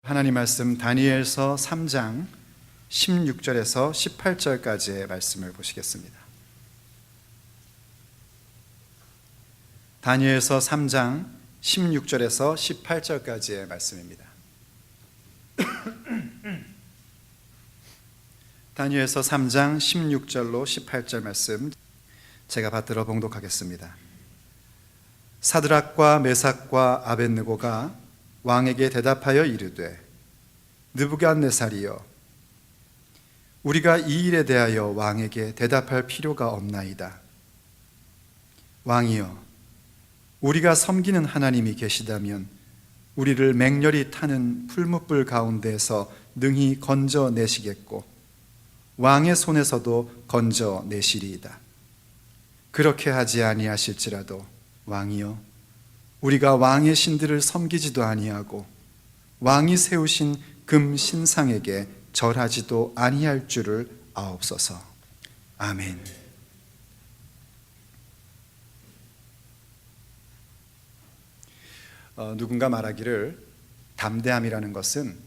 하나님 말씀 다니엘서 3장 16절에서 18절까지의 말씀을 보시겠습니다. 다니엘서 3장 16절에서 18절까지의 말씀입니다. 다니엘서 3장 16절로 18절 말씀 제가 받들어 봉독하겠습니다. 사드락과 메삭과 아벳느고가 왕에게 대답하여 이르되, 느부갓네살이여, 우리가 이 일에 대하여 왕에게 대답할 필요가 없나이다. 왕이여, 우리가 섬기는 하나님이 계시다면 우리를 맹렬히 타는 풀무불 가운데에서 능히 건져내시겠고 왕의 손에서도 건져내시리이다. 그렇게 하지 아니하실지라도 왕이여, 우리가 왕의 신들을 섬기지도 아니하고 왕이 세우신 금 신상에게 절하지도 아니할 줄을 아옵소서. 아멘. 누군가 말하기를 담대함이라는 것은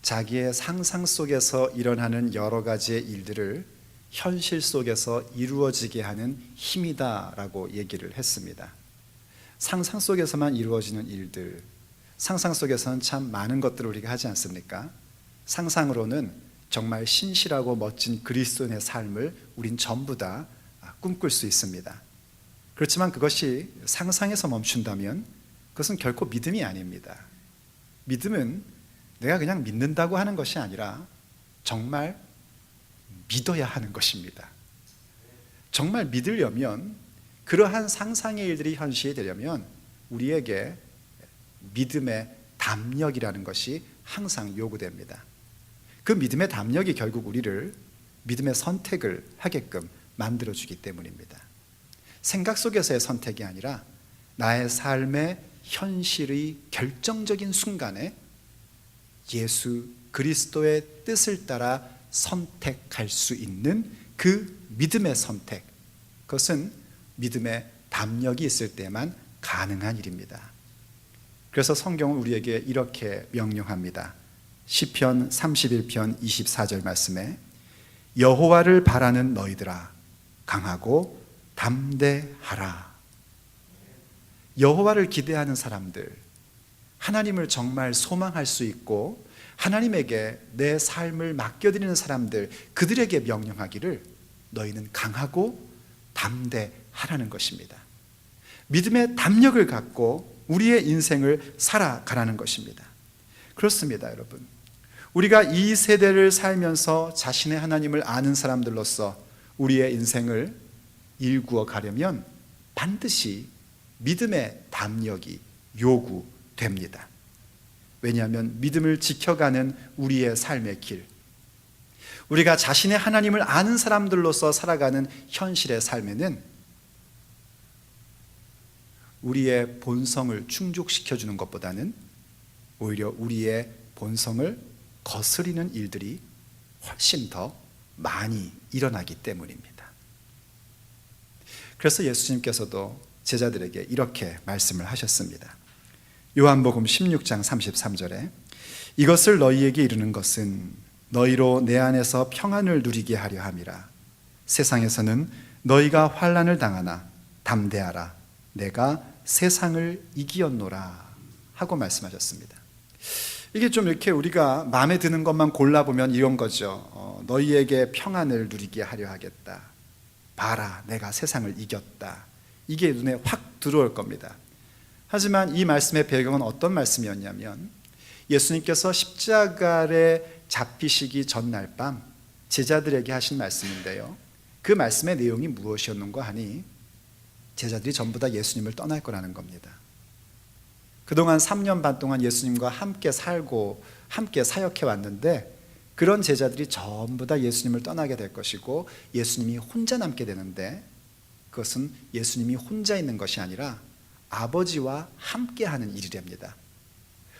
자기의 상상 속에서 일어나는 여러 가지의 일들을 현실 속에서 이루어지게 하는 힘이다라고 얘기를 했습니다. 상상 속에서만 이루어지는 일들, 상상 속에서는 참 많은 것들을 우리가 하지 않습니까? 상상으로는 정말 신실하고 멋진 그리스도인의 삶을 우린 전부 다 꿈꿀 수 있습니다. 그렇지만 그것이 상상에서 멈춘다면 그것은 결코 믿음이 아닙니다. 믿음은 내가 그냥 믿는다고 하는 것이 아니라 정말 믿어야 하는 것입니다. 정말 믿으려면, 그러한 상상의 일들이 현실이 되려면 우리에게 믿음의 담력이라는 것이 항상 요구됩니다. 그 믿음의 담력이 결국 우리를 믿음의 선택을 하게끔 만들어주기 때문입니다. 생각 속에서의 선택이 아니라 나의 삶의 현실의 결정적인 순간에 예수 그리스도의 뜻을 따라 선택할 수 있는 그 믿음의 선택, 그것은 믿음의 담력이 있을 때만 가능한 일입니다. 그래서 성경은 우리에게 이렇게 명령합니다. 시편 31편 24절 말씀에 여호와를 바라는 너희들아 강하고 담대하라. 여호와를 기대하는 사람들, 하나님을 정말 소망할 수 있고 하나님에게 내 삶을 맡겨드리는 사람들, 그들에게 명령하기를 너희는 강하고 담대하라는 것입니다. 믿음의 담력을 갖고 우리의 인생을 살아가라는 것입니다. 그렇습니다, 여러분. 우리가 이 세대를 살면서 자신의 하나님을 아는 사람들로서 우리의 인생을 일구어 가려면 반드시 믿음의 담력이 요구됩니다. 왜냐하면 믿음을 지켜가는 우리의 삶의 길, 우리가 자신의 하나님을 아는 사람들로서 살아가는 현실의 삶에는 우리의 본성을 충족시켜주는 것보다는 오히려 우리의 본성을 거스리는 일들이 훨씬 더 많이 일어나기 때문입니다. 그래서 예수님께서도 제자들에게 이렇게 말씀을 하셨습니다. 요한복음 16장 33절에 이것을 너희에게 이르는 것은 너희로 내 안에서 평안을 누리게 하려 함이라. 세상에서는 너희가 환난을 당하나 담대하라. 내가 세상을 이기었노라 하고 말씀하셨습니다. 이게 좀 이렇게 우리가 마음에 드는 것만 골라보면 이런 거죠. 너희에게 평안을 누리게 하려 하겠다. 봐라, 내가 세상을 이겼다. 이게 눈에 확 들어올 겁니다. 하지만 이 말씀의 배경은 어떤 말씀이었냐면, 예수님께서 십자가에 잡히시기 전날 밤 제자들에게 하신 말씀인데요, 그 말씀의 내용이 무엇이었는가 하니 제자들이 전부 다 예수님을 떠날 거라는 겁니다. 그동안 3년 반 동안 예수님과 함께 살고 함께 사역해 왔는데, 그런 제자들이 전부 다 예수님을 떠나게 될 것이고 예수님이 혼자 남게 되는데, 그것은 예수님이 혼자 있는 것이 아니라 아버지와 함께 하는 일이랍니다.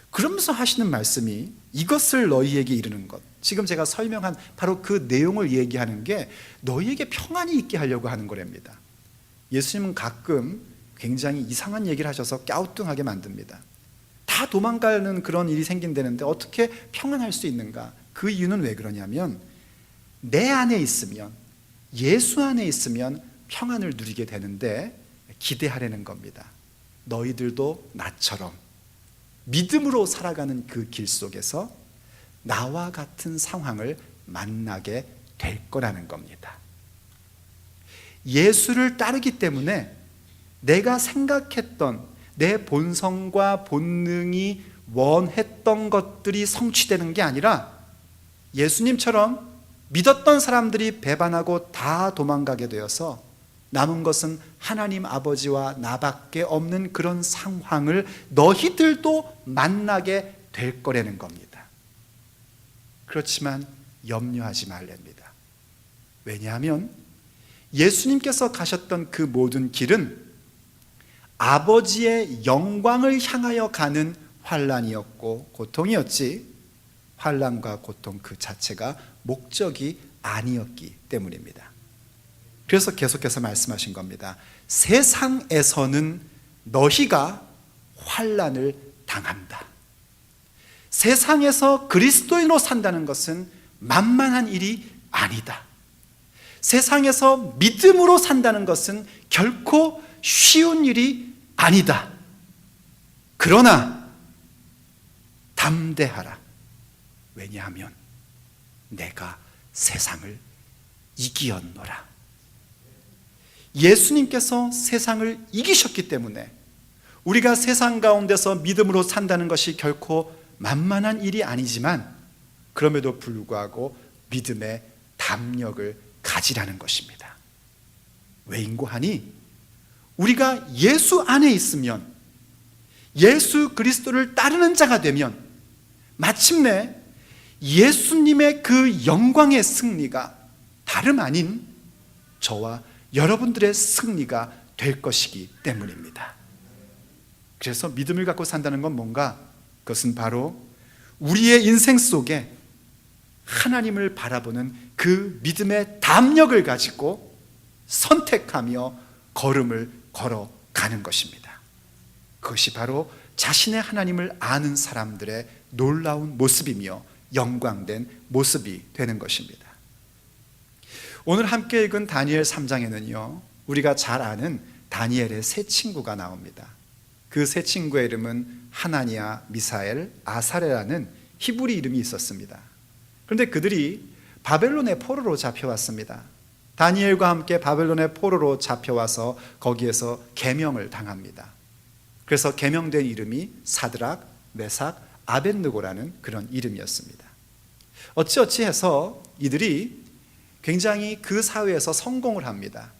그러면서 하시는 말씀이 이것을 너희에게 이르는 것, 지금 제가 설명한 바로 그 내용을 얘기하는 게 너희에게 평안이 있게 하려고 하는 거랍니다. 예수님은 가끔 굉장히 이상한 얘기를 하셔서 갸우뚱하게 만듭니다. 다 도망가는 그런 일이 생긴다는데 어떻게 평안할 수 있는가? 그 이유는 왜 그러냐면, 내 안에 있으면, 예수 안에 있으면 평안을 누리게 되는데 기대하려는 겁니다. 너희들도 나처럼 믿음으로 살아가는 그 길 속에서 나와 같은 상황을 만나게 될 거라는 겁니다. 예수를 따르기 때문에 내가 생각했던 내 본성과 본능이 원했던 것들이 성취되는 게 아니라, 예수님처럼 믿었던 사람들이 배반하고 다 도망가게 되어서 남은 것은 하나님 아버지와 나밖에 없는 그런 상황을 너희들도 만나게 될 거라는 겁니다. 그렇지만 염려하지 말랍니다. 왜냐하면 예수님께서 가셨던 그 모든 길은 아버지의 영광을 향하여 가는 환난이었고 고통이었지, 환난과 고통 그 자체가 목적이 아니었기 때문입니다. 그래서 계속해서 말씀하신 겁니다. 세상에서는 너희가 환난을 당한다. 세상에서 그리스도인으로 산다는 것은 만만한 일이 아니다. 세상에서 믿음으로 산다는 것은 결코 쉬운 일이 아니다. 그러나 담대하라. 왜냐하면 내가 세상을 이기었노라. 예수님께서 세상을 이기셨기 때문에 우리가 세상 가운데서 믿음으로 산다는 것이 결코 만만한 일이 아니지만, 그럼에도 불구하고 믿음의 담력을 가지라는 것입니다. 왜인고 하니, 우리가 예수 안에 있으면, 예수 그리스도를 따르는 자가 되면 마침내 예수님의 그 영광의 승리가 다름 아닌 저와 여러분들의 승리가 될 것이기 때문입니다. 그래서 믿음을 갖고 산다는 건 뭔가? 그것은 바로 우리의 인생 속에 하나님을 바라보는 그 믿음의 담력을 가지고 선택하며 걸음을 걸어가는 것입니다. 그것이 바로 자신의 하나님을 아는 사람들의 놀라운 모습이며 영광된 모습이 되는 것입니다. 오늘 함께 읽은 다니엘 3장에는요, 우리가 잘 아는 다니엘의 세 친구가 나옵니다. 그 세 친구의 이름은 하나니아, 미사엘, 아사레라는 히브리 이름이 있었습니다. 그런데 그들이 바벨론의 포로로 잡혀왔습니다. 다니엘과 함께 바벨론의 포로로 잡혀와서 거기에서 계명을 당합니다. 그래서 계명된 이름이 사드락, 메삭, 아벳느고라는 그런 이름이었습니다. 어찌어찌해서 이들이 굉장히 그 사회에서 성공을 합니다.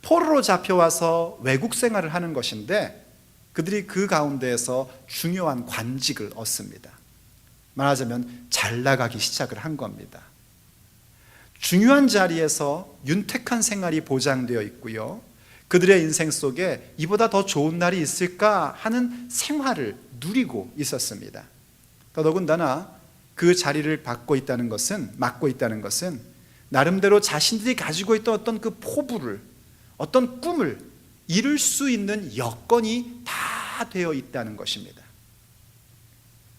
포로로 잡혀와서 외국 생활을 하는 것인데, 그들이 그 가운데에서 중요한 관직을 얻습니다. 말하자면 잘 나가기 시작을 한 겁니다. 중요한 자리에서 윤택한 생활이 보장되어 있고요, 그들의 인생 속에 이보다 더 좋은 날이 있을까 하는 생활을 누리고 있었습니다. 더군다나 그 자리를 맡고 있다는 것은 나름대로 자신들이 가지고 있던 어떤 그 포부를, 어떤 꿈을 이룰 수 있는 여건이 다 되어 있다는 것입니다.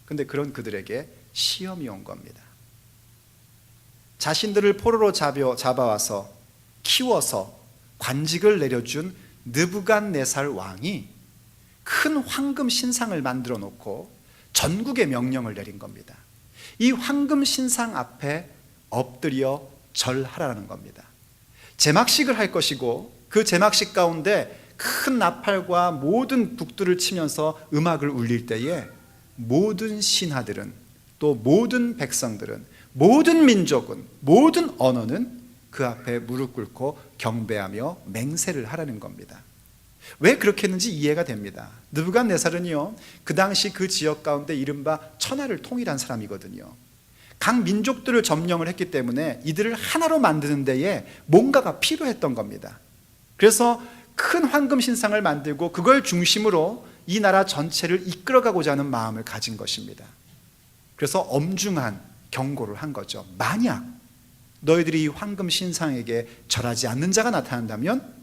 그런데 그런 그들에게 시험이 온 겁니다. 자신들을 포로로 잡아와서 키워서 관직을 내려준 느부갓네살 왕이 큰 황금 신상을 만들어 놓고 전국에 명령을 내린 겁니다. 이 황금 신상 앞에 엎드려 절하라는 겁니다. 제막식을 할 것이고 그 제막식 가운데 큰 나팔과 모든 북들을 치면서 음악을 울릴 때에 모든 신하들은, 또 모든 백성들은, 모든 민족은, 모든 언어는 그 앞에 무릎 꿇고 경배하며 맹세를 하라는 겁니다. 왜 그렇게 했는지 이해가 됩니다. 느부갓네살은요, 그 당시 그 지역 가운데 이른바 천하를 통일한 사람이거든요. 각 민족들을 점령을 했기 때문에 이들을 하나로 만드는 데에 뭔가가 필요했던 겁니다. 그래서 큰 황금 신상을 만들고 그걸 중심으로 이 나라 전체를 이끌어가고자 하는 마음을 가진 것입니다. 그래서 엄중한 경고를 한 거죠. 만약 너희들이 이 황금 신상에게 절하지 않는 자가 나타난다면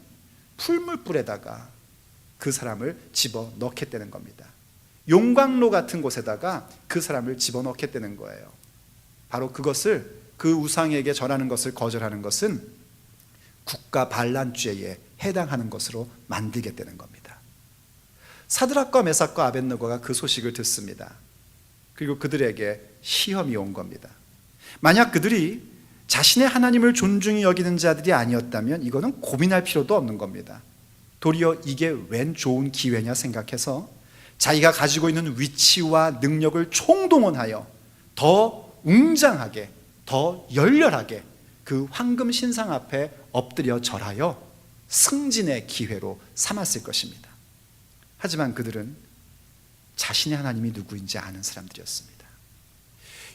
풀물불에다가 그 사람을 집어넣겠다는 겁니다. 용광로 같은 곳에다가 그 사람을 집어넣겠다는 거예요. 바로 그것을, 그 우상에게 절하는 것을 거절하는 것은 국가 반란죄에 해당하는 것으로 만들겠다는 겁니다. 사드락과 메삭과 아벳느고가 그 소식을 듣습니다. 그리고 그들에게 시험이 온 겁니다. 만약 그들이 자신의 하나님을 존중히 여기는 자들이 아니었다면 이거는 고민할 필요도 없는 겁니다. 도리어 이게 웬 좋은 기회냐 생각해서 자기가 가지고 있는 위치와 능력을 총동원하여 더 웅장하게, 더 열렬하게 그 황금 신상 앞에 엎드려 절하여 승진의 기회로 삼았을 것입니다. 하지만 그들은 자신의 하나님이 누구인지 아는 사람들이었습니다.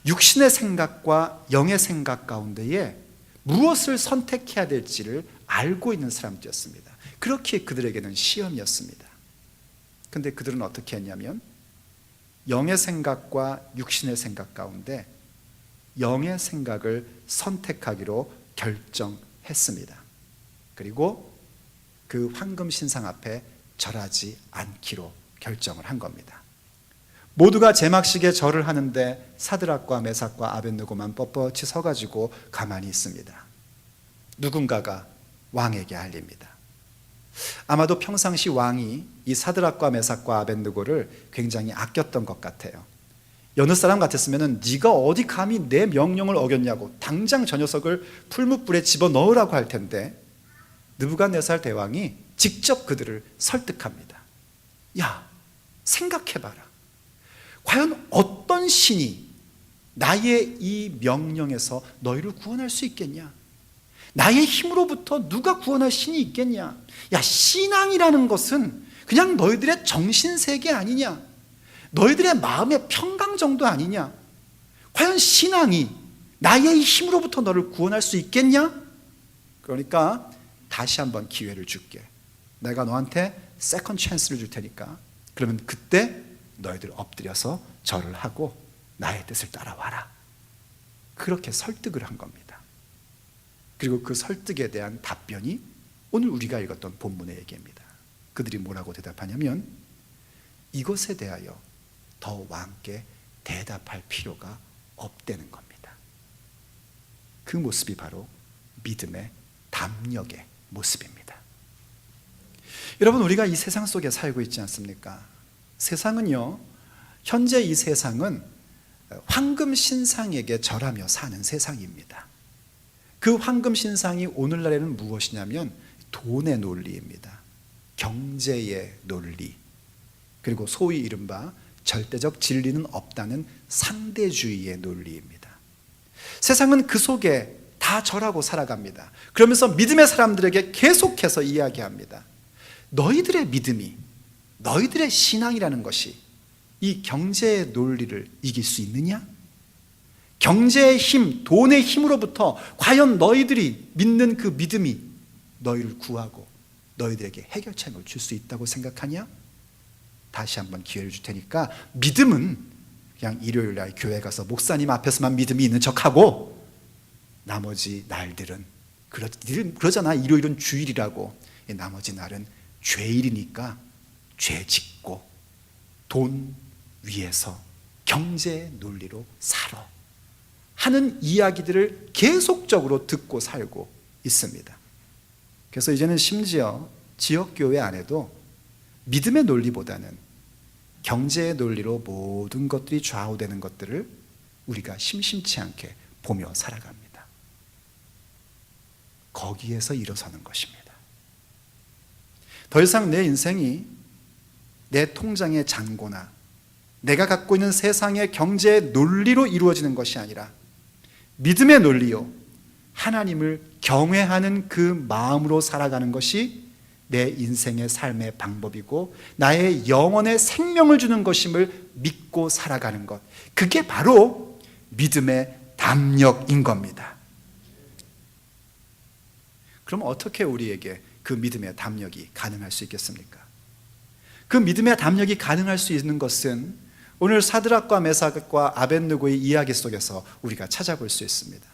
육신의 생각과 영의 생각 가운데에 무엇을 선택해야 될지를 알고 있는 사람들이었습니다. 그렇기에 그들에게는 시험이었습니다. 근데 그들은 어떻게 했냐면 영의 생각과 육신의 생각 가운데 영의 생각을 선택하기로 결정했습니다. 그리고 그 황금 신상 앞에 절하지 않기로 결정을 한 겁니다. 모두가 제막식에 절을 하는데 사드락과 메삭과 아벳느고만 뻣뻣이 서가지고 가만히 있습니다. 누군가가 왕에게 알립니다. 아마도 평상시 왕이 이 사드락과 메삭과 아벳느고를 굉장히 아꼈던 것 같아요. 여느 사람 같았으면 네가 어디 감히 내 명령을 어겼냐고 당장 저 녀석을 풀무불에 집어넣으라고 할 텐데 느부갓네살 대왕이 직접 그들을 설득합니다. 야, 생각해봐라. 과연 어떤 신이 나의 이 명령에서 너희를 구원할 수 있겠냐? 나의 힘으로부터 누가 구원할 신이 있겠냐? 야, 신앙이라는 것은 그냥 너희들의 정신세계 아니냐? 너희들의 마음의 평강 정도 아니냐? 과연 신앙이 나의 힘으로부터 너를 구원할 수 있겠냐? 그러니까 다시 한번 기회를 줄게. 내가 너한테 세컨드 찬스를 줄 테니까 그러면 그때 너희들 엎드려서 절을 하고 나의 뜻을 따라와라. 그렇게 설득을 한 겁니다. 그리고 그 설득에 대한 답변이 오늘 우리가 읽었던 본문의 얘기입니다. 그들이 뭐라고 대답하냐면 이것에 대하여 더 왕께 대답할 필요가 없다는 겁니다. 그 모습이 바로 믿음의 담력의 모습입니다. 여러분, 우리가 이 세상 속에 살고 있지 않습니까? 세상은요, 현재 이 세상은 황금 신상에게 절하며 사는 세상입니다. 그 황금 신상이 오늘날에는 무엇이냐면 돈의 논리입니다. 경제의 논리, 그리고 소위 이른바 절대적 진리는 없다는 상대주의의 논리입니다. 세상은 그 속에 다 절하고 살아갑니다. 그러면서 믿음의 사람들에게 계속해서 이야기합니다. 너희들의 믿음이, 너희들의 신앙이라는 것이 이 경제의 논리를 이길 수 있느냐? 경제의 힘, 돈의 힘으로부터 과연 너희들이 믿는 그 믿음이 너희를 구하고 너희들에게 해결책을 줄 수 있다고 생각하냐? 다시 한번 기회를 줄 테니까 믿음은 그냥 일요일날 교회 가서 목사님 앞에서만 믿음이 있는 척하고 나머지 날들은 그러잖아. 일요일은 주일이라고. 나머지 날은 죄일이니까 죄 짓고 돈 위에서 경제 논리로 살아 하는 이야기들을 계속적으로 듣고 살고 있습니다. 그래서 이제는 심지어 지역교회 안에도 믿음의 논리보다는 경제의 논리로 모든 것들이 좌우되는 것들을 우리가 심심치 않게 보며 살아갑니다. 거기에서 일어서는 것입니다. 더 이상 내 인생이 내 통장의 잔고나 내가 갖고 있는 세상의 경제의 논리로 이루어지는 것이 아니라 믿음의 논리요, 하나님을 경외하는 그 마음으로 살아가는 것이 내 인생의 삶의 방법이고 나의 영혼의 생명을 주는 것임을 믿고 살아가는 것, 그게 바로 믿음의 담력인 겁니다. 그럼 어떻게 우리에게 그 믿음의 담력이 가능할 수 있겠습니까? 그 믿음의 담력이 가능할 수 있는 것은 오늘 사드락과 메삭과 아벳느고의 이야기 속에서 우리가 찾아볼 수 있습니다.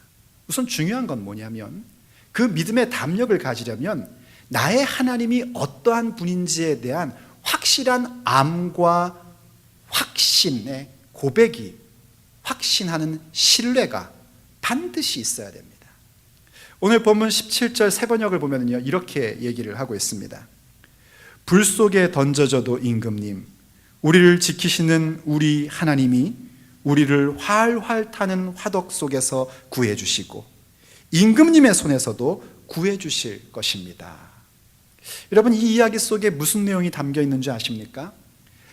우선 중요한 건 뭐냐면 그 믿음의 담력을 가지려면 나의 하나님이 어떠한 분인지에 대한 확실한 암과 확신의 고백이, 확신하는 신뢰가 반드시 있어야 됩니다. 오늘 본문 17절 세번역을 보면요, 이렇게 얘기를 하고 있습니다. 불 속에 던져져도 임금님, 우리를 지키시는 우리 하나님이 우리를 활활 타는 화덕 속에서 구해주시고 임금님의 손에서도 구해주실 것입니다. 여러분, 이 이야기 속에 무슨 내용이 담겨 있는지 아십니까?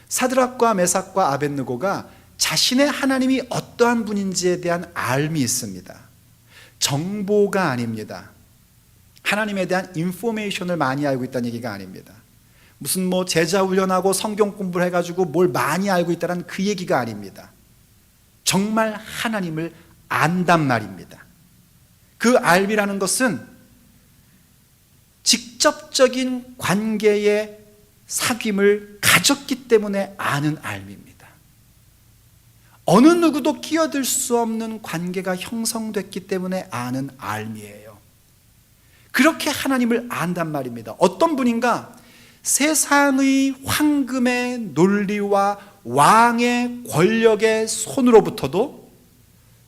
사드락과 메삭과 아벳느고가 자신의 하나님이 어떠한 분인지에 대한 알미 있습니다. 정보가 아닙니다. 하나님에 대한 인포메이션을 많이 알고 있다는 얘기가 아닙니다. 무슨 제자 훈련하고 성경 공부를 해가지고 뭘 많이 알고 있다는 그 얘기가 아닙니다. 정말 하나님을 안단 말입니다. 그 알미라는 것은 직접적인 관계의 사귐을 가졌기 때문에 아는 알미입니다. 어느 누구도 끼어들 수 없는 관계가 형성됐기 때문에 아는 알미예요. 그렇게 하나님을 안단 말입니다. 어떤 분인가? 세상의 황금의 논리와 왕의 권력의 손으로부터도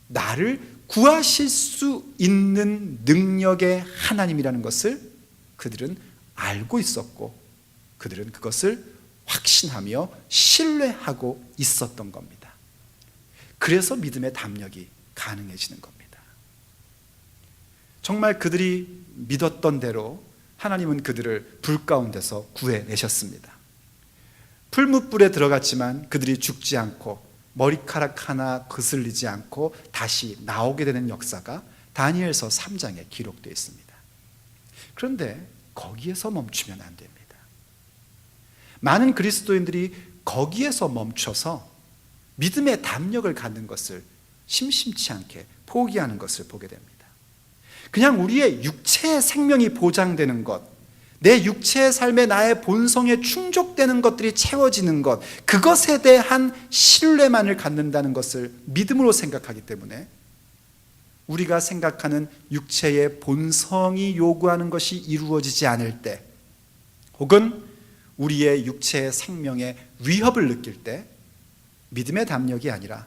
나를 구하실 수 있는 능력의 하나님이라는 것을 그들은 알고 있었고 그들은 그것을 확신하며 신뢰하고 있었던 겁니다. 그래서 믿음의 담력이 가능해지는 겁니다. 정말 그들이 믿었던 대로 하나님은 그들을 불 가운데서 구해내셨습니다. 풀무불에 들어갔지만 그들이 죽지 않고 머리카락 하나 거슬리지 않고 다시 나오게 되는 역사가 다니엘서 3장에 기록되어 있습니다. 그런데 거기에서 멈추면 안 됩니다. 많은 그리스도인들이 거기에서 멈춰서 믿음의 담력을 갖는 것을 심심치 않게 포기하는 것을 보게 됩니다. 그냥 우리의 육체의 생명이 보장되는 것, 내 육체의 삶에 나의 본성에 충족되는 것들이 채워지는 것, 그것에 대한 신뢰만을 갖는다는 것을 믿음으로 생각하기 때문에 우리가 생각하는 육체의 본성이 요구하는 것이 이루어지지 않을 때, 혹은 우리의 육체의 생명에 위협을 느낄 때 믿음의 담력이 아니라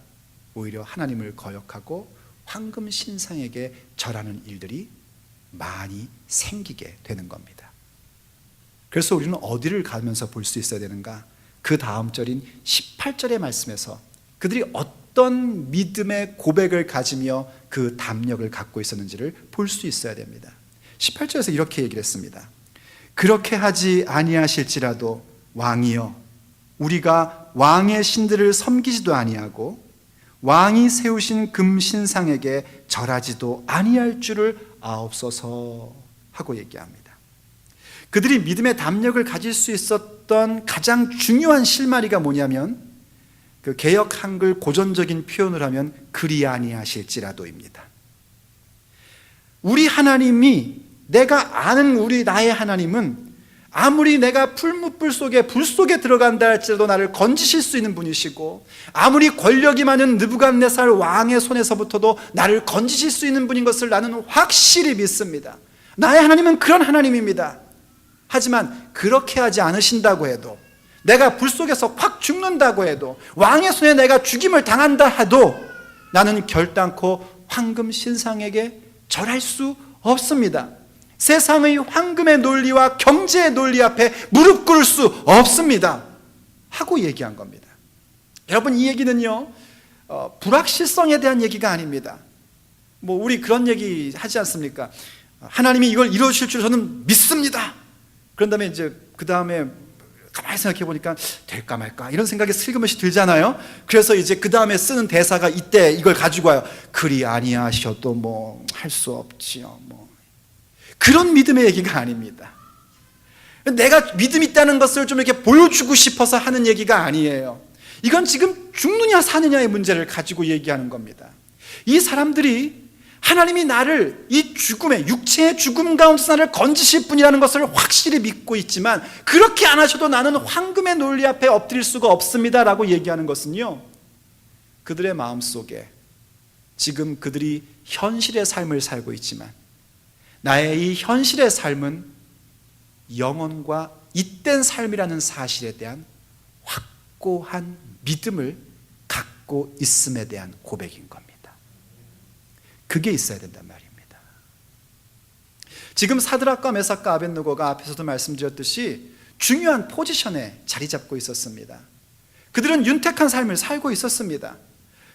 오히려 하나님을 거역하고 황금 신상에게 절하는 일들이 많이 생기게 되는 겁니다. 그래서 우리는 어디를 가면서 볼 수 있어야 되는가? 그 다음 절인 18절의 말씀에서 그들이 어떤 믿음의 고백을 가지며 그 담력을 갖고 있었는지를 볼 수 있어야 됩니다. 18절에서 이렇게 얘기를 했습니다. 그렇게 하지 아니하실지라도 왕이여, 우리가 왕의 신들을 섬기지도 아니하고 왕이 세우신 금신상에게 절하지도 아니할 줄을 아옵소서 하고 얘기합니다. 그들이 믿음의 담력을 가질 수 있었던 가장 중요한 실마리가 뭐냐면 그 개역 한글 고전적인 표현을 하면 그리 아니하실지라도입니다. 우리 하나님이, 내가 아는 나의 하나님은 아무리 내가 풀무불 속에 불 속에 들어간다 할지라도 나를 건지실 수 있는 분이시고, 아무리 권력이 많은 느부갓네살 왕의 손에서부터도 나를 건지실 수 있는 분인 것을 나는 확실히 믿습니다. 나의 하나님은 그런 하나님입니다. 하지만 그렇게 하지 않으신다고 해도, 내가 불 속에서 확 죽는다고 해도, 왕의 손에 내가 죽임을 당한다 해도 나는 결단코 황금 신상에게 절할 수 없습니다. 세상의 황금의 논리와 경제의 논리 앞에 무릎 꿇을 수 없습니다 하고 얘기한 겁니다. 여러분, 이 얘기는요, 불확실성에 대한 얘기가 아닙니다. 우리 그런 얘기 하지 않습니까? 하나님이 이걸 이루실 줄 저는 믿습니다. 그런 다음에 그 다음에 가만히 생각해 보니까 될까 말까 이런 생각이 슬그머시 들잖아요. 그래서 그 다음에 쓰는 대사가 이때 이걸 가지고 와요. 그리 아니하셔도 할 수 없지요. 그런 믿음의 얘기가 아닙니다. 내가 믿음 있다는 것을 좀 이렇게 보여주고 싶어서 하는 얘기가 아니에요. 이건 지금 죽느냐 사느냐의 문제를 가지고 얘기하는 겁니다. 이 사람들이 하나님이 나를 이 죽음의 육체의 죽음 가운데서 나를 건지실 분이라는 것을 확실히 믿고 있지만 그렇게 안 하셔도 나는 황금의 논리 앞에 엎드릴 수가 없습니다 라고 얘기하는 것은요, 그들의 마음속에 지금 그들이 현실의 삶을 살고 있지만 나의 이 현실의 삶은 영원과 잇된 삶이라는 사실에 대한 확고한 믿음을 갖고 있음에 대한 고백인 겁니다. 그게 있어야 된단 말입니다. 지금 사드락과 메삭과 아벳느고가 앞에서도 말씀드렸듯이 중요한 포지션에 자리 잡고 있었습니다. 그들은 윤택한 삶을 살고 있었습니다.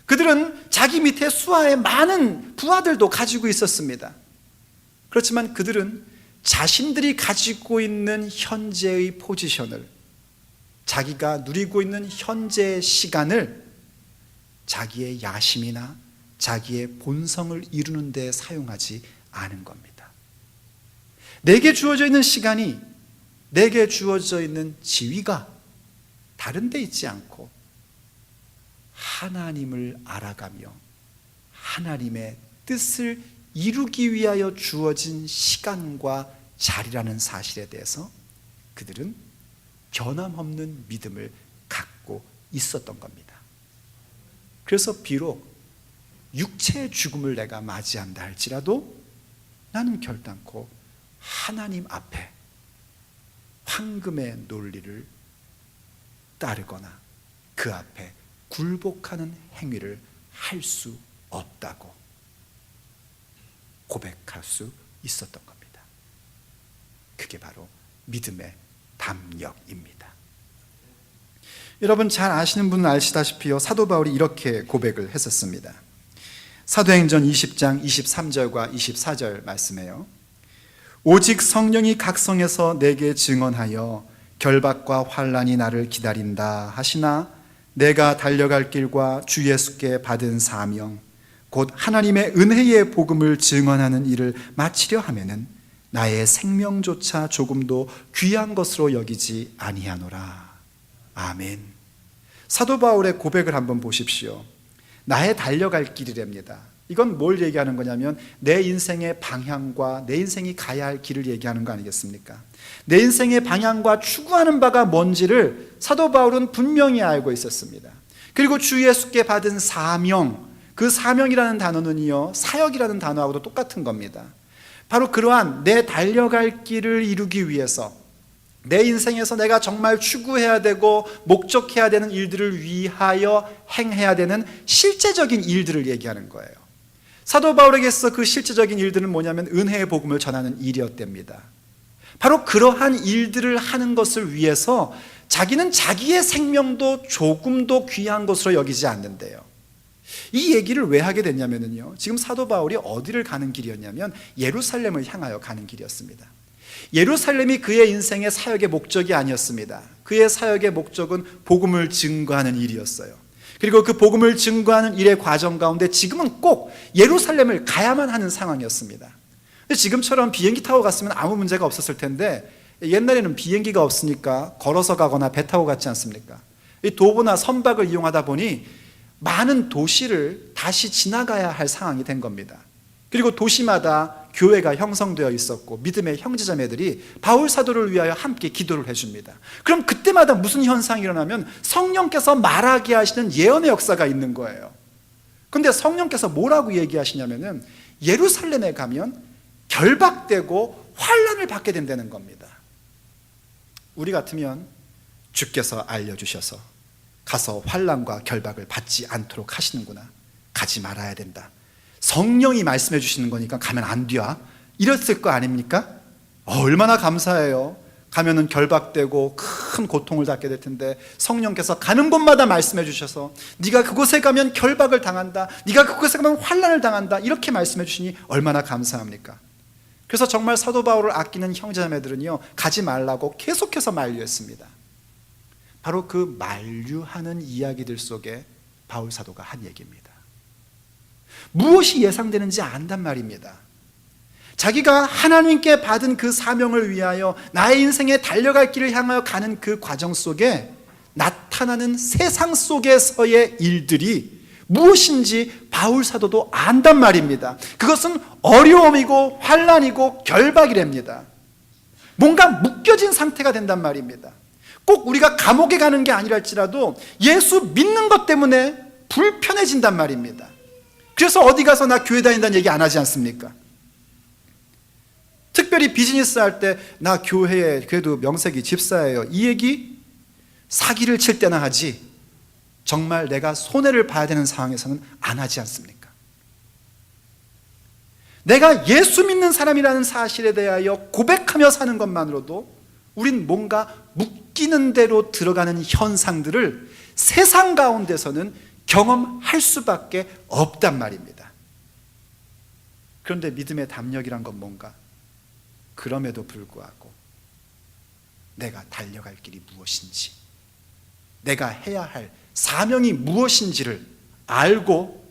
그들은 자기 밑에 수하의 많은 부하들도 가지고 있었습니다. 그렇지만 그들은 자신들이 가지고 있는 현재의 포지션을, 자기가 누리고 있는 현재의 시간을 자기의 야심이나 자기의 본성을 이루는 데 사용하지 않은 겁니다. 내게 주어져 있는 시간이, 내게 주어져 있는 지위가 다른 데 있지 않고 하나님을 알아가며 하나님의 뜻을 이루기 위하여 주어진 시간과 자리라는 사실에 대해서 그들은 변함없는 믿음을 갖고 있었던 겁니다. 그래서 비록 육체의 죽음을 내가 맞이한다 할지라도 나는 결단코 하나님 앞에 황금의 논리를 따르거나 그 앞에 굴복하는 행위를 할 수 없다고 고백할 수 있었던 겁니다. 그게 바로 믿음의 담력입니다. 여러분 잘 아시는 분은 아시다시피요, 사도 바울이 이렇게 고백을 했었습니다. 사도행전 20장 23절과 24절 말씀에요. 오직 성령이 각성해서 내게 증언하여 결박과 환난이 나를 기다린다 하시나 내가 달려갈 길과 주 예수께 받은 사명 곧 하나님의 은혜의 복음을 증언하는 일을 마치려 하면은 나의 생명조차 조금도 귀한 것으로 여기지 아니하노라. 아멘. 사도 바울의 고백을 한번 보십시오. 나의 달려갈 길이랍니다. 이건 뭘 얘기하는 거냐면 내 인생의 방향과 내 인생이 가야 할 길을 얘기하는 거 아니겠습니까? 내 인생의 방향과 추구하는 바가 뭔지를 사도 바울은 분명히 알고 있었습니다. 그리고 주 예수께 받은 사명, 그 사명이라는 단어는요, 사역이라는 단어하고도 똑같은 겁니다. 바로 그러한 내 달려갈 길을 이루기 위해서 내 인생에서 내가 정말 추구해야 되고 목적해야 되는 일들을 위하여 행해야 되는 실제적인 일들을 얘기하는 거예요. 사도 바울에게 있어 그 실제적인 일들은 뭐냐면 은혜의 복음을 전하는 일이었답니다. 바로 그러한 일들을 하는 것을 위해서 자기는 자기의 생명도 조금도 귀한 것으로 여기지 않는데요. 이 얘기를 왜 하게 됐냐면요, 지금 사도 바울이 어디를 가는 길이었냐면 예루살렘을 향하여 가는 길이었습니다. 예루살렘이 그의 인생의 사역의 목적이 아니었습니다. 그의 사역의 목적은 복음을 증거하는 일이었어요. 그리고 그 복음을 증거하는 일의 과정 가운데 지금은 꼭 예루살렘을 가야만 하는 상황이었습니다. 근데 지금처럼 비행기 타고 갔으면 아무 문제가 없었을 텐데 옛날에는 비행기가 없으니까 걸어서 가거나 배 타고 갔지 않습니까? 이 도보나 선박을 이용하다 보니 많은 도시를 다시 지나가야 할 상황이 된 겁니다. 그리고 도시마다 교회가 형성되어 있었고 믿음의 형제자매들이 바울 사도를 위하여 함께 기도를 해줍니다. 그럼 그때마다 무슨 현상이 일어나면 성령께서 말하게 하시는 예언의 역사가 있는 거예요. 그런데 성령께서 뭐라고 얘기하시냐면은 예루살렘에 가면 결박되고 환난을 받게 된다는 겁니다. 우리 같으면 주께서 알려주셔서 가서 환난과 결박을 받지 않도록 하시는구나, 가지 말아야 된다, 성령이 말씀해 주시는 거니까 가면 안 돼, 이랬을 거 아닙니까? 얼마나 감사해요. 가면은 결박되고 큰 고통을 받게 될 텐데 성령께서 가는 곳마다 말씀해 주셔서 네가 그곳에 가면 결박을 당한다, 네가 그곳에 가면 환난을 당한다, 이렇게 말씀해 주시니 얼마나 감사합니까? 그래서 정말 사도 바울을 아끼는 형제자매들은요, 가지 말라고 계속해서 만류했습니다. 바로 그 만류하는 이야기들 속에 바울 사도가 한 얘기입니다. 무엇이 예상되는지 안단 말입니다. 자기가 하나님께 받은 그 사명을 위하여 나의 인생에 달려갈 길을 향하여 가는 그 과정 속에 나타나는 세상 속에서의 일들이 무엇인지 바울 사도도 안단 말입니다. 그것은 어려움이고 환난이고 결박이랍니다. 뭔가 묶여진 상태가 된단 말입니다. 꼭 우리가 감옥에 가는 게 아니라 할지라도 예수 믿는 것 때문에 불편해진단 말입니다. 그래서 어디 가서 나 교회 다닌다는 얘기 안 하지 않습니까? 특별히 비즈니스 할 때 나 교회에 그래도 명색이 집사예요, 이 얘기 사기를 칠 때나 하지, 정말 내가 손해를 봐야 되는 상황에서는 안 하지 않습니까? 내가 예수 믿는 사람이라는 사실에 대하여 고백하며 사는 것만으로도 우린 뭔가 묶이는 대로 들어가는 현상들을 세상 가운데서는 경험할 수밖에 없단 말입니다. 그런데 믿음의 담력이란 건 뭔가? 그럼에도 불구하고 내가 달려갈 길이 무엇인지, 내가 해야 할 사명이 무엇인지를 알고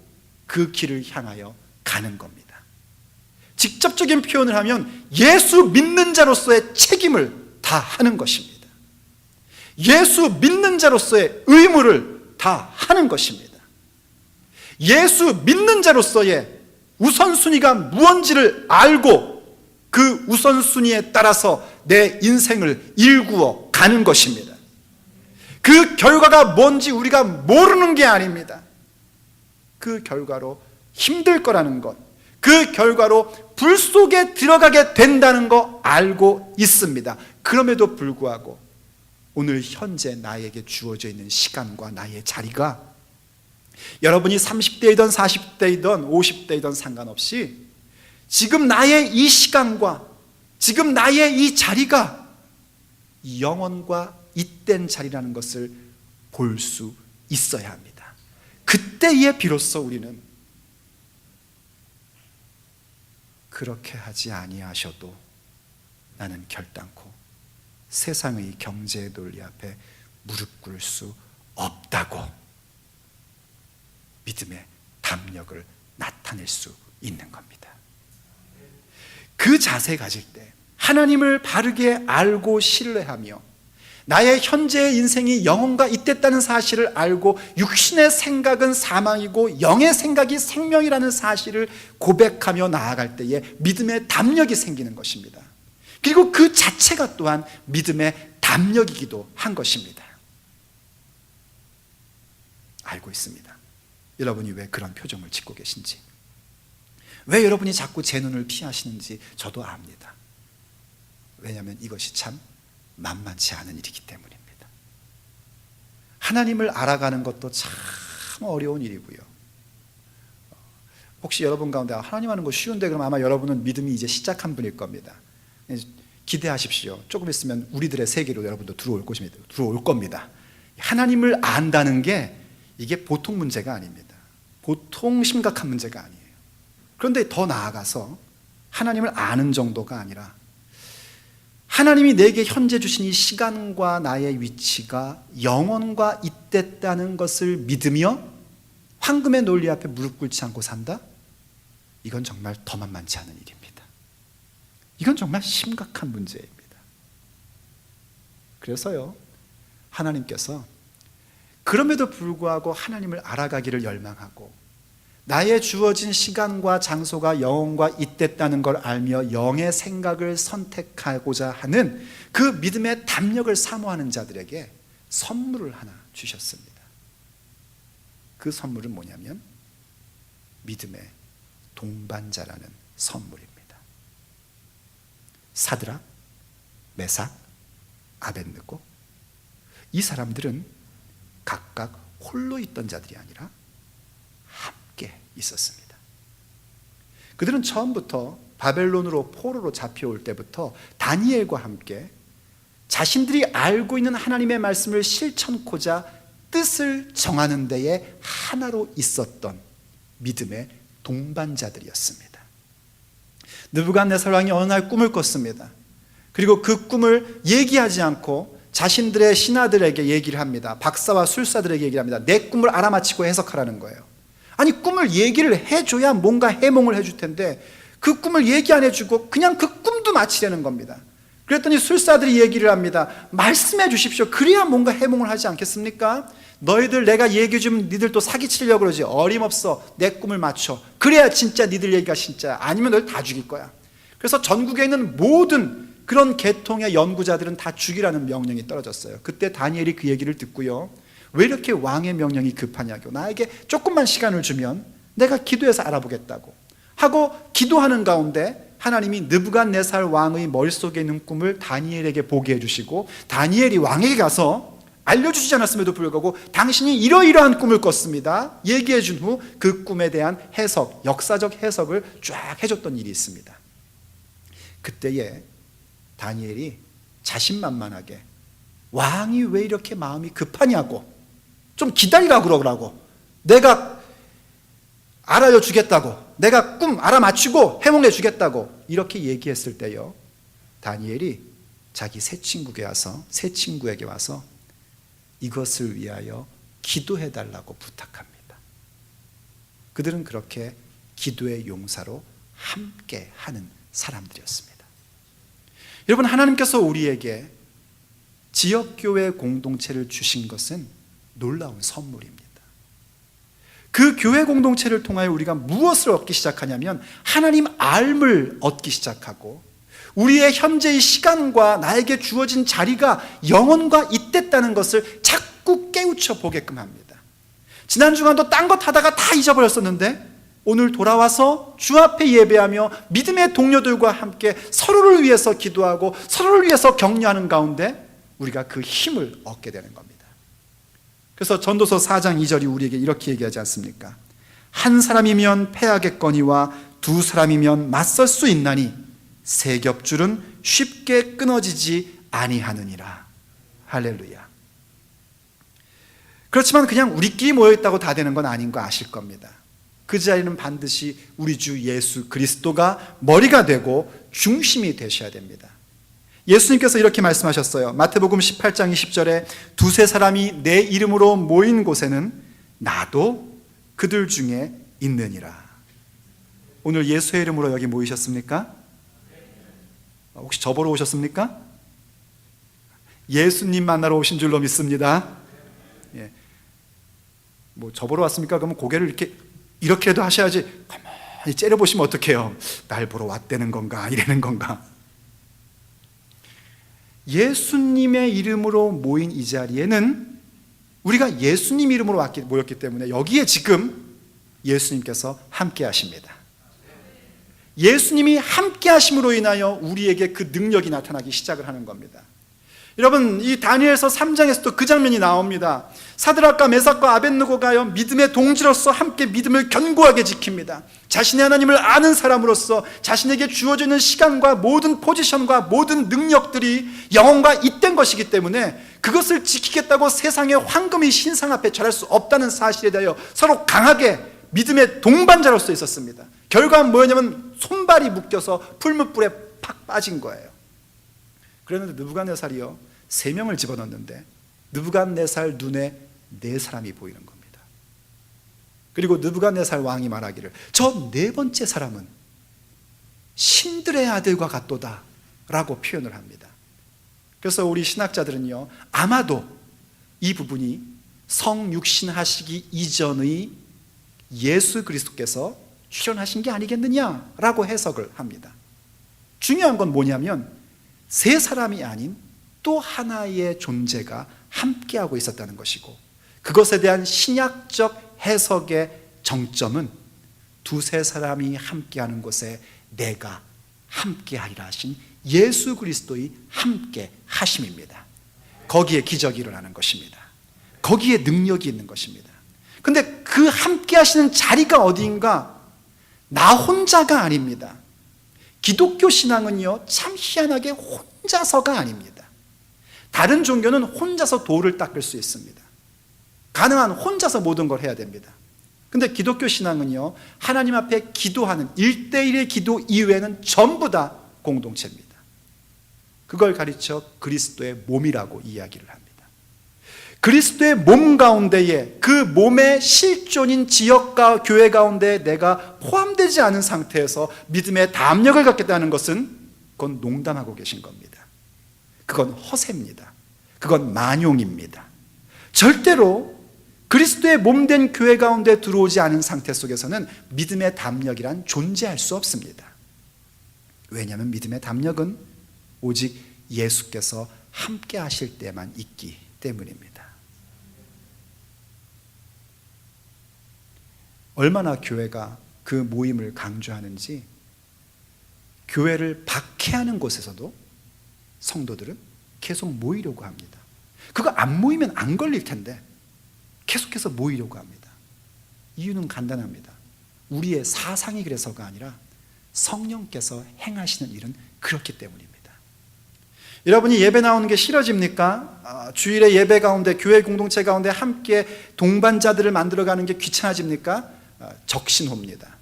그 길을 향하여 가는 겁니다. 직접적인 표현을 하면 예수 믿는 자로서의 책임을 다하는 것입니다. 예수 믿는 자로서의 의무를 다하는 것입니다. 예수 믿는 자로서의 우선순위가 무엇인지를 알고 그 우선순위에 따라서 내 인생을 일구어 가는 것입니다. 그 결과가 뭔지 우리가 모르는 게 아닙니다. 그 결과로 힘들 거라는 것, 그 결과로 불 속에 들어가게 된다는 거 알고 있습니다. 그럼에도 불구하고 오늘 현재 나에게 주어져 있는 시간과 나의 자리가 여러분이 30대이든 40대이든 50대이든 상관없이 지금 나의 이 시간과 지금 나의 이 자리가 영원과 잇된 자리라는 것을 볼 수 있어야 합니다. 그때에 비로소 우리는 그렇게 하지 아니하셔도 나는 결단코 세상의 경제의 논리 앞에 무릎 꿇을 수 없다고 믿음의 담력을 나타낼 수 있는 겁니다. 그 자세 가질 때 하나님을 바르게 알고 신뢰하며 나의 현재의 인생이 영혼과 잇댔다는 사실을 알고 육신의 생각은 사망이고 영의 생각이 생명이라는 사실을 고백하며 나아갈 때에 믿음의 담력이 생기는 것입니다. 그리고 그 자체가 또한 믿음의 담력이기도 한 것입니다. 알고 있습니다. 여러분이 왜 그런 표정을 짓고 계신지, 왜 여러분이 자꾸 제 눈을 피하시는지 저도 압니다. 왜냐하면 이것이 참 만만치 않은 일이기 때문입니다. 하나님을 알아가는 것도 참 어려운 일이고요. 혹시 여러분 가운데 하나님 하는 거 쉬운데 그럼 아마 여러분은 믿음이 이제 시작한 분일 겁니다. 기대하십시오. 조금 있으면 우리들의 세계로 여러분도 들어올 겁니다. 하나님을 안다는 게 이게 보통 문제가 아닙니다. 보통 심각한 문제가 아니에요. 그런데 더 나아가서 하나님을 아는 정도가 아니라 하나님이 내게 현재 주신 이 시간과 나의 위치가 영원과 잇댔다는 것을 믿으며 황금의 논리 앞에 무릎 꿇지 않고 산다? 이건 정말 더 만만치 않은 일입니다. 이건 정말 심각한 문제입니다. 그래서요, 하나님께서 그럼에도 불구하고 하나님을 알아가기를 열망하고 나의 주어진 시간과 장소가 영혼과 잇댔다는 걸 알며 영의 생각을 선택하고자 하는 그 믿음의 담력을 사모하는 자들에게 선물을 하나 주셨습니다. 그 선물은 뭐냐면 믿음의 동반자라는 선물입니다. 사드락, 메삭, 아벳느고, 이 사람들은 각각 홀로 있던 자들이 아니라 함께 있었습니다. 그들은 처음부터 바벨론으로 포로로 잡혀올 때부터 다니엘과 함께 자신들이 알고 있는 하나님의 말씀을 실천코자 뜻을 정하는 데에 하나로 있었던 믿음의 동반자들이었습니다. 느부갓네살 왕이 어느 날 꿈을 꿨습니다. 그리고 그 꿈을 얘기하지 않고 자신들의 신하들에게 얘기를 합니다. 박사와 술사들에게 얘기를 합니다. 내 꿈을 알아맞히고 해석하라는 거예요. 아니, 꿈을 얘기를 해줘야 뭔가 해몽을 해줄 텐데 그 꿈을 얘기 안 해주고 그냥 그 꿈도 맞히려는 겁니다. 그랬더니 술사들이 얘기를 합니다. 말씀해 주십시오. 그래야 뭔가 해몽을 하지 않겠습니까? 너희들 내가 얘기해 주면 니들 또 사기치려고 그러지. 어림없어. 내 꿈을 맞춰. 그래야 진짜 니들 얘기가 진짜. 아니면 널 다 죽일 거야. 그래서 전국에 있는 모든 그런 계통의 연구자들은 다 죽이라는 명령이 떨어졌어요. 그때 다니엘이 그 얘기를 듣고요, 왜 이렇게 왕의 명령이 급하냐고, 나에게 조금만 시간을 주면 내가 기도해서 알아보겠다고 하고 기도하는 가운데 하나님이 느부갓네살 왕의 머릿속에 있는 꿈을 다니엘에게 보게 해주시고, 다니엘이 왕에게 가서 알려주지 않았음에도 불구하고 당신이 이러이러한 꿈을 꿨습니다 얘기해 준 후 그 꿈에 대한 해석, 역사적 해석을 쫙 해줬던 일이 있습니다. 그때에 다니엘이 자신만만하게 왕이 왜 이렇게 마음이 급하냐고, 좀 기다리라고 그러라고, 내가 알아여 주겠다고, 내가 꿈 알아맞히고 해몽해 주겠다고 이렇게 얘기했을 때요, 다니엘이 자기 새 친구에게 와서 이것을 위하여 기도해 달라고 부탁합니다. 그들은 그렇게 기도의 용사로 함께 하는 사람들이었습니다. 여러분, 하나님께서 우리에게 지역교회 공동체를 주신 것은 놀라운 선물입니다. 그 교회 공동체를 통하여 우리가 무엇을 얻기 시작하냐면 하나님 알을 얻기 시작하고, 우리의 현재의 시간과 나에게 주어진 자리가 영원과 잇댔다는 것을 자꾸 깨우쳐 보게끔 합니다. 지난 주간도 딴 것 하다가 다 잊어버렸었는데 오늘 돌아와서 주 앞에 예배하며 믿음의 동료들과 함께 서로를 위해서 기도하고 서로를 위해서 격려하는 가운데 우리가 그 힘을 얻게 되는 겁니다. 그래서 전도서 4장 2절이 우리에게 이렇게 얘기하지 않습니까? 한 사람이면 패하겠거니와 두 사람이면 맞설 수 있나니 세 겹줄은 쉽게 끊어지지 아니하느니라. 할렐루야. 그렇지만 그냥 우리끼리 모여있다고 다 되는 건 아닌 거 아실 겁니다. 그 자리는 반드시 우리 주 예수 그리스도가 머리가 되고 중심이 되셔야 됩니다. 예수님께서 이렇게 말씀하셨어요. 마태복음 18장 20절에 두세 사람이 내 이름으로 모인 곳에는 나도 그들 중에 있느니라. 오늘 예수의 이름으로 여기 모이셨습니까? 혹시 저 보러 오셨습니까? 예수님 만나러 오신 줄로 믿습니다. 예. 뭐 저 보러 왔습니까? 그러면 고개를 이렇게라도 하셔야지. 가만히 째려보시면 어떡해요? 날 보러 왔다는 건가? 이러는 건가? 예수님의 이름으로 모인 이 자리에는 우리가 예수님 이름으로 모였기 때문에 여기에 지금 예수님께서 함께 하십니다. 예수님이 함께 하심으로 인하여 우리에게 그 능력이 나타나기 시작을 하는 겁니다. 여러분, 이 다니엘서 3장에서도 그 장면이 나옵니다. 사드락과 메삭과 아벳느고가 믿음의 동지로서 함께 믿음을 견고하게 지킵니다. 자신의 하나님을 아는 사람으로서 자신에게 주어져 있는 시간과 모든 포지션과 모든 능력들이 영혼과 잇된 것이기 때문에 그것을 지키겠다고 세상의 황금이 신상 앞에 절할 수 없다는 사실에 대하여 서로 강하게 믿음의 동반자로서 있었습니다. 결과는 뭐였냐면 손발이 묶여서 풀무불에 팍 빠진 거예요. 그랬는데 느부갓네살이요, 3명을 집어넣는데 느부갓네살 눈에 4사람이 보이는 겁니다. 그리고 느부갓네살 왕이 말하기를 저 4번째 사람은 신들의 아들과 같도다 라고 표현을 합니다. 그래서 우리 신학자들은요, 아마도 이 부분이 성육신하시기 이전의 예수 그리스도께서 출현하신 게 아니겠느냐라고 해석을 합니다. 중요한 건 뭐냐면 3사람이 아닌 또 하나의 존재가 함께하고 있었다는 것이고, 그것에 대한 신약적 해석의 정점은 2-3사람이 함께하는 곳에 내가 함께하리라 하신 예수 그리스도의 함께 하심입니다. 거기에 기적이 일어나는 것입니다. 거기에 능력이 있는 것입니다. 근데 그 함께 하시는 자리가 어디인가? 나 혼자가 아닙니다. 기독교 신앙은요, 참 희한하게 혼자서가 아닙니다. 다른 종교는 혼자서 돌을 닦을 수 있습니다. 가능한 혼자서 모든 걸 해야 됩니다. 근데 기독교 신앙은요, 하나님 앞에 기도하는 1대1의 기도 이외에는 전부 다 공동체입니다. 그걸 가르쳐 그리스도의 몸이라고 이야기를 합니다. 그리스도의 몸 가운데에 그 몸의 실존인 지역과 교회 가운데 내가 포함되지 않은 상태에서 믿음의 담력을 갖겠다는 것은 그건 농담하고 계신 겁니다. 그건 허세입니다. 그건 만용입니다. 절대로 그리스도의 몸된 교회 가운데 들어오지 않은 상태 속에서는 믿음의 담력이란 존재할 수 없습니다. 왜냐하면 믿음의 담력은 오직 예수께서 함께 하실 때만 있기 때문입니다. 얼마나 교회가 그 모임을 강조하는지, 교회를 박해하는 곳에서도 성도들은 계속 모이려고 합니다. 그거 안 모이면 안 걸릴 텐데 계속해서 모이려고 합니다. 이유는 간단합니다. 우리의 사상이 그래서가 아니라 성령께서 행하시는 일은 그렇기 때문입니다. 여러분이 예배 나오는 게 싫어집니까? 주일에 예배 가운데, 교회 공동체 가운데 함께 동반자들을 만들어가는 게 귀찮아집니까? 적신호입니다.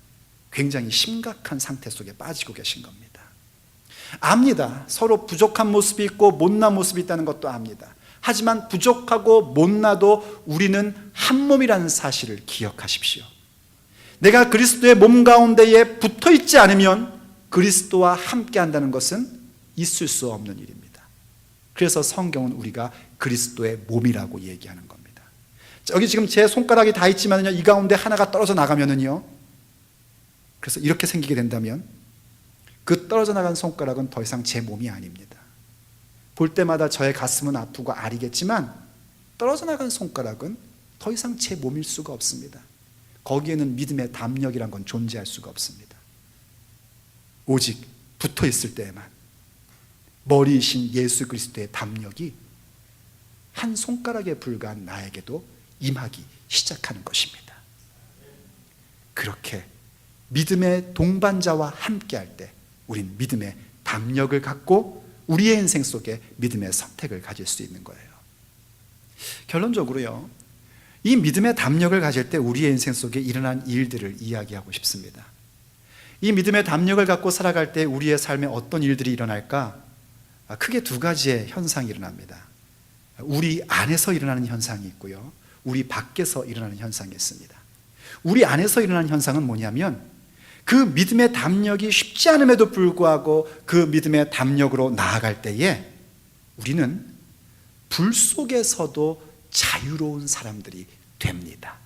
굉장히 심각한 상태 속에 빠지고 계신 겁니다. 압니다. 서로 부족한 모습이 있고 못난 모습이 있다는 것도 압니다. 하지만 부족하고 못나도 우리는 한 몸이라는 사실을 기억하십시오. 내가 그리스도의 몸 가운데에 붙어 있지 않으면 그리스도와 함께 한다는 것은 있을 수 없는 일입니다. 그래서 성경은 우리가 그리스도의 몸이라고 얘기하는 겁니다. 여기 지금 제 손가락이 다 있지만요, 이 가운데 하나가 떨어져 나가면은요, 그래서 이렇게 생기게 된다면 그 떨어져 나간 손가락은 더 이상 제 몸이 아닙니다. 볼 때마다 저의 가슴은 아프고 아리겠지만 떨어져 나간 손가락은 더 이상 제 몸일 수가 없습니다. 거기에는 믿음의 담력이란 건 존재할 수가 없습니다. 오직 붙어 있을 때에만 머리이신 예수 그리스도의 담력이 한 손가락에 불과한 나에게도 임하기 시작하는 것입니다. 그렇게 믿음의 동반자와 함께 할 때 우린 믿음의 담력을 갖고 우리의 인생 속에 믿음의 선택을 가질 수 있는 거예요. 결론적으로요, 이 믿음의 담력을 가질 때 우리의 인생 속에 일어난 일들을 이야기하고 싶습니다. 이 믿음의 담력을 갖고 살아갈 때 우리의 삶에 어떤 일들이 일어날까? 크게 두 가지의 현상이 일어납니다. 우리 안에서 일어나는 현상이 있고요, 우리 밖에서 일어나는 현상이 있습니다. 우리 안에서 일어나는 현상은 뭐냐면, 그 믿음의 담력이 쉽지 않음에도 불구하고 그 믿음의 담력으로 나아갈 때에 우리는 불 속에서도 자유로운 사람들이 됩니다.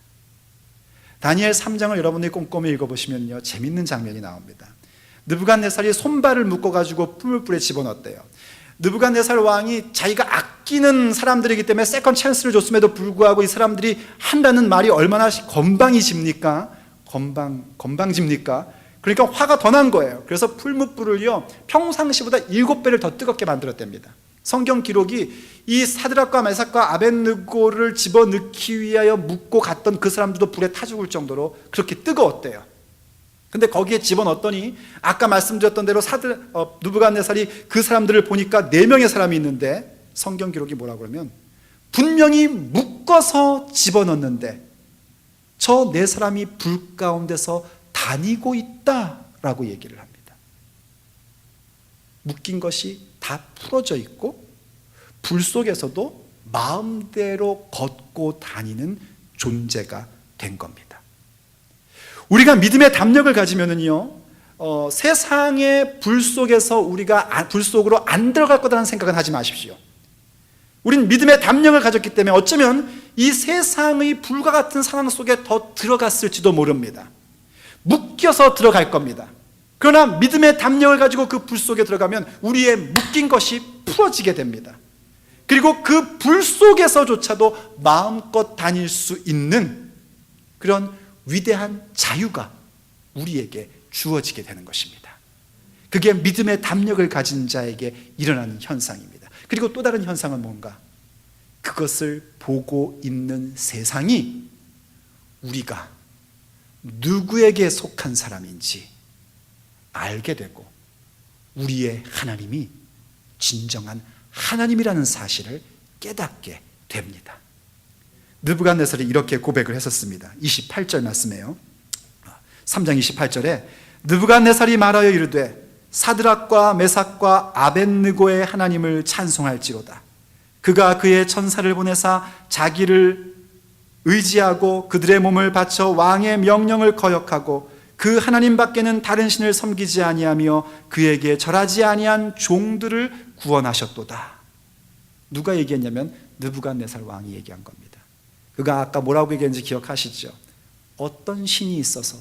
다니엘 3장을 여러분들이 꼼꼼히 읽어보시면요, 재밌는 장면이 나옵니다. 느부갓네살이 손발을 묶어가지고 풀무불에 집어넣었대요. 느부갓네살 왕이 자기가 아끼는 사람들이기 때문에 세컨 찬스를 줬음에도 불구하고 이 사람들이 한다는 말이 얼마나 건방집니까? 건방집니까? 그러니까 화가 더 난 거예요. 그래서 풀무불을요, 평상시보다 7배를 더 뜨겁게 만들었답니다. 성경 기록이 이 사드락과 메삭과 아벳느고를 집어넣기 위하여 묶고 갔던 그 사람들도 불에 타 죽을 정도로 그렇게 뜨거웠대요. 근데 거기에 집어넣었더니 아까 말씀드렸던 대로 느부갓네살이 그 사람들을 보니까 4명의 사람이 있는데, 성경 기록이 뭐라고 그러면 분명히 묶어서 집어넣는데 저 4사람이 불 가운데서 다니고 있다라고 얘기를 합니다. 묶인 것이 다 풀어져 있고 불 속에서도 마음대로 걷고 다니는 존재가 된 겁니다. 우리가 믿음의 담력을 가지면은요, 세상의 불 속에서 우리가 불 속으로 안 들어갈 거라는 생각은 하지 마십시오. 우린 믿음의 담력을 가졌기 때문에 어쩌면 이 세상의 불과 같은 상황 속에 더 들어갔을지도 모릅니다. 묶여서 들어갈 겁니다. 그러나 믿음의 담력을 가지고 그 불 속에 들어가면 우리의 묶인 것이 풀어지게 됩니다. 그리고 그 불 속에서조차도 마음껏 다닐 수 있는 그런 위대한 자유가 우리에게 주어지게 되는 것입니다. 그게 믿음의 담력을 가진 자에게 일어나는 현상입니다. 그리고 또 다른 현상은 뭔가? 그것을 보고 있는 세상이 우리가 누구에게 속한 사람인지 알게 되고 우리의 하나님이 진정한 하나님이라는 사실을 깨닫게 됩니다. 느부갓네살이 이렇게 고백을 했었습니다. 28절 말씀이에요. 3장 28절에 느부갓네살이 말하여 이르되 사드락과 메삭과 아벳느고의 하나님을 찬송할지로다. 그가 그의 천사를 보내사 자기를 의지하고 그들의 몸을 바쳐 왕의 명령을 거역하고 그 하나님 밖에는 다른 신을 섬기지 아니하며 그에게 절하지 아니한 종들을 구원하셨도다. 누가 얘기했냐면 느부갓네살 왕이 얘기한 겁니다. 그가 아까 뭐라고 얘기했는지 기억하시죠? 어떤 신이 있어서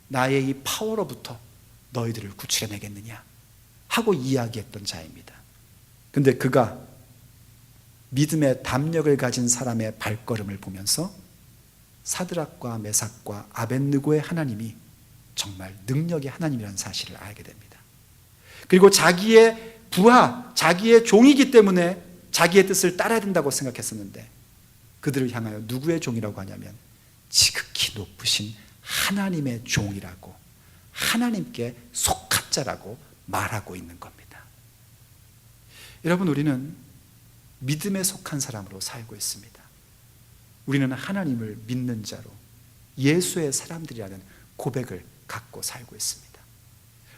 나의 이 파워로부터 너희들을 구출해내겠느냐 하고 이야기했던 자입니다. 근데 그가 믿음의 담력을 가진 사람의 발걸음을 보면서 사드락과 메삭과 아벳느고의 하나님이 정말 능력의 하나님이라는 사실을 알게 됩니다. 그리고 자기의 부하, 자기의 종이기 때문에 자기의 뜻을 따라야 된다고 생각했었는데 그들을 향하여 누구의 종이라고 하냐면 지극히 높으신 하나님의 종이라고, 하나님께 속한 자라고 말하고 있는 겁니다. 여러분, 우리는 믿음에 속한 사람으로 살고 있습니다. 우리는 하나님을 믿는 자로 예수의 사람들이라는 고백을 갖고 살고 있습니다.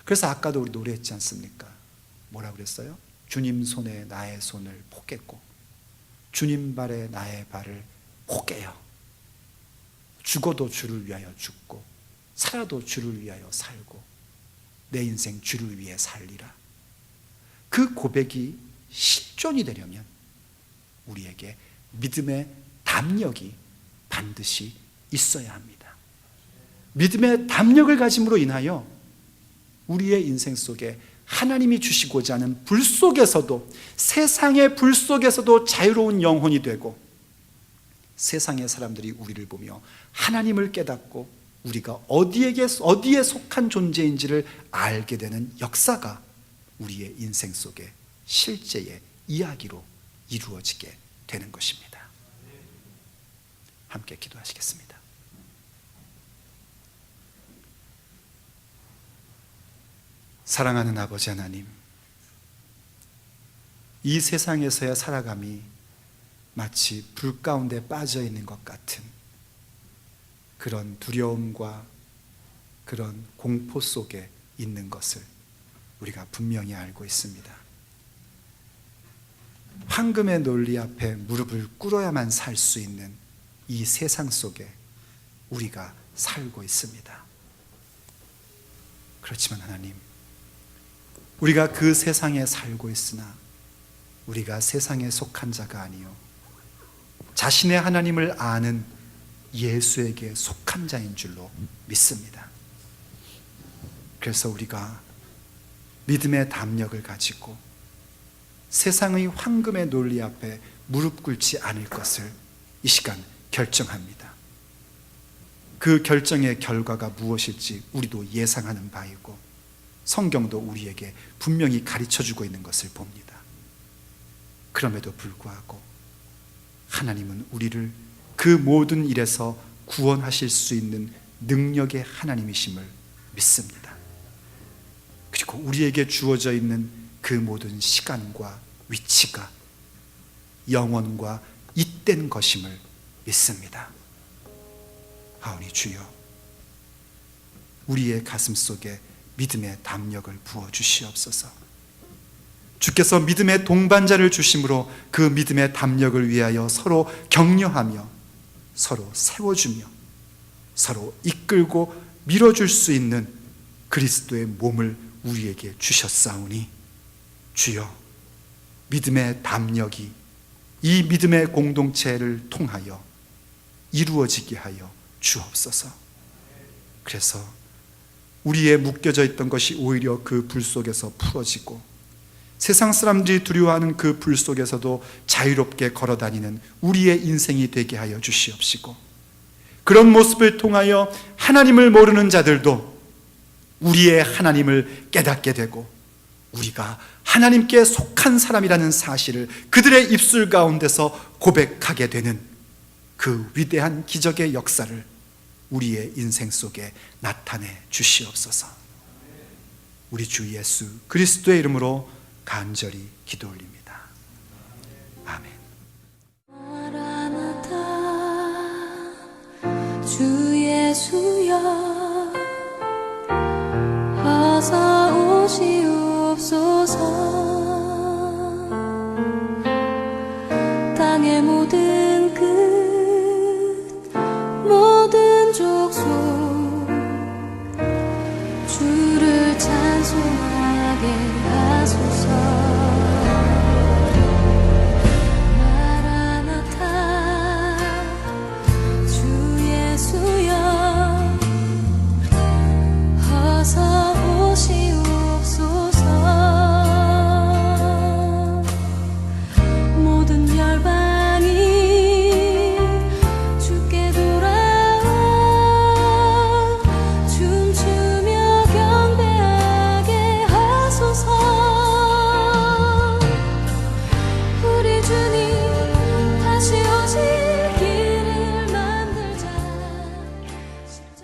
그래서 아까도 우리 노래했지 않습니까? 뭐라고 그랬어요? 주님 손에 나의 손을 포겠고 주님 발에 나의 발을 포개요. 죽어도 주를 위하여 죽고 살아도 주를 위하여 살고 내 인생 주를 위해 살리라. 그 고백이 실존이 되려면 우리에게 믿음의 담력이 반드시 있어야 합니다. 믿음의 담력을 가짐으로 인하여 우리의 인생 속에 하나님이 주시고자 하는 불 속에서도, 세상의 불 속에서도 자유로운 영혼이 되고 세상의 사람들이 우리를 보며 하나님을 깨닫고 우리가 어디에 속한 존재인지를 알게 되는 역사가 우리의 인생 속에 실제의 이야기로 이루어지게 되는 것입니다. 함께 기도하시겠습니다. 사랑하는 아버지 하나님, 이 세상에서의 살아감이 마치 불 가운데 빠져 있는 것 같은 그런 두려움과 그런 공포 속에 있는 것을 우리가 분명히 알고 있습니다. 황금의 논리 앞에 무릎을 꿇어야만 살 수 있는 이 세상 속에 우리가 살고 있습니다. 그렇지만 하나님, 우리가 그 세상에 살고 있으나 우리가 세상에 속한 자가 아니요 자신의 하나님을 아는 예수에게 속한 자인 줄로 믿습니다. 그래서 우리가 믿음의 담력을 가지고 세상의 황금의 논리 앞에 무릎 꿇지 않을 것을 이 시간 결정합니다. 그 결정의 결과가 무엇일지 우리도 예상하는 바이고 성경도 우리에게 분명히 가르쳐주고 있는 것을 봅니다. 그럼에도 불구하고 하나님은 우리를 그 모든 일에서 구원하실 수 있는 능력의 하나님이심을 믿습니다. 그리고 우리에게 주어져 있는 그 모든 시간과 위치가 영원과 잇된 것임을 믿습니다. 하오니 주여, 우리의 가슴 속에 믿음의 담력을 부어주시옵소서. 주께서 믿음의 동반자를 주심으로 그 믿음의 담력을 위하여 서로 격려하며 서로 세워주며 서로 이끌고 밀어줄 수 있는 그리스도의 몸을 우리에게 주셨사오니 주여, 믿음의 담력이 이 믿음의 공동체를 통하여 이루어지게 하여 주옵소서. 그래서 우리의 묶여져 있던 것이 오히려 그 불 속에서 풀어지고 세상 사람들이 두려워하는 그 불 속에서도 자유롭게 걸어다니는 우리의 인생이 되게 하여 주시옵시고, 그런 모습을 통하여 하나님을 모르는 자들도 우리의 하나님을 깨닫게 되고 우리가 하나님께 속한 사람이라는 사실을 그들의 입술 가운데서 고백하게 되는 그 위대한 기적의 역사를 우리의 인생 속에 나타내 주시옵소서. 우리 주 예수 그리스도의 이름으로 간절히 기도 올립니다. 주 예수여 어서 오시옵소서. 땅의 모든 끝 모든 족속 주를 찬송하게 하소서.